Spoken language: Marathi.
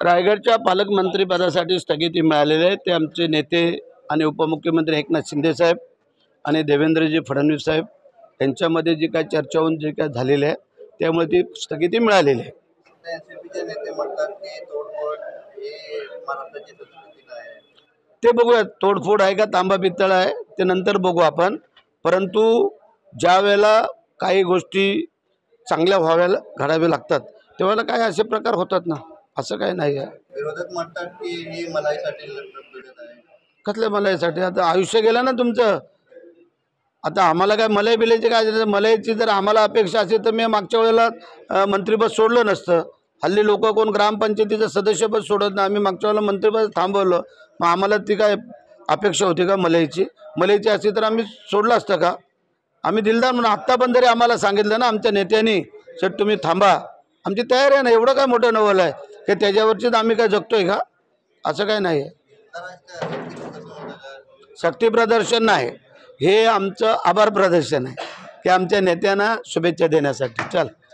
रायगडच्या पालकमंत्रीपदासाठी स्थगिती मिळालेली आहे। ते आमचे नेते आणि उपमुख्यमंत्री एकनाथ शिंदे साहेब आणि देवेंद्रजी फडणवीस साहेब यांच्यामध्ये जी काय चर्चा होऊन जे काय झालेली आहे त्यामुळे ती स्थगिती मिळालेली आहे। एनसीपीचे नेते म्हणतात की तोडफोड हे महाराष्ट्राची संस्कृती नाही। ते बघूया, तोडफोड आहे का तांबा पित्तळ आहे ते नंतर बघू आपण। परंतु ज्या वेळेला काही गोष्टी चांगल्या व्हाव्या घडावे लागतात तेव्हा काय असे प्रकार होतात ना, असं काही नाही आहे। विरोधक म्हणतात की ही मलाईसाठी लढत आहे। कसल्या मलाईसाठी? आता आयुष्य गेलं ना तुमचं। आता आम्हाला काय मलाई बिलायची काय, मलाईची जर आम्हाला अपेक्षा असेल तर मी मागच्या वेळेला मंत्रिपद सोडलं नसतं। हल्ली लोक कोण ग्रामपंचायतीचं सदस्यपद सोडत नाही, आम्ही मागच्या वेळेला मंत्रिपद थांबवलं। मग आम्हाला ती काय अपेक्षा होती का मलाईची असती तर आम्ही सोडलं असतं का? आम्ही दिलदार म्हणून आत्ता पण जरी आम्हाला सांगितलं ना आमच्या नेत्यांनी सर तुम्ही थांबा, आमची तयारी आहे ना। एवढं काय मोठं नवल आहे की त्याच्यावरचीच आम्ही काय जगतोय का? असं काय नाही आहे। शक्ती प्रदर्शन नाही, हे आमचं आभार प्रदर्शन आहे की आमच्या नेत्यांना शुभेच्छा देण्यासाठी। चल।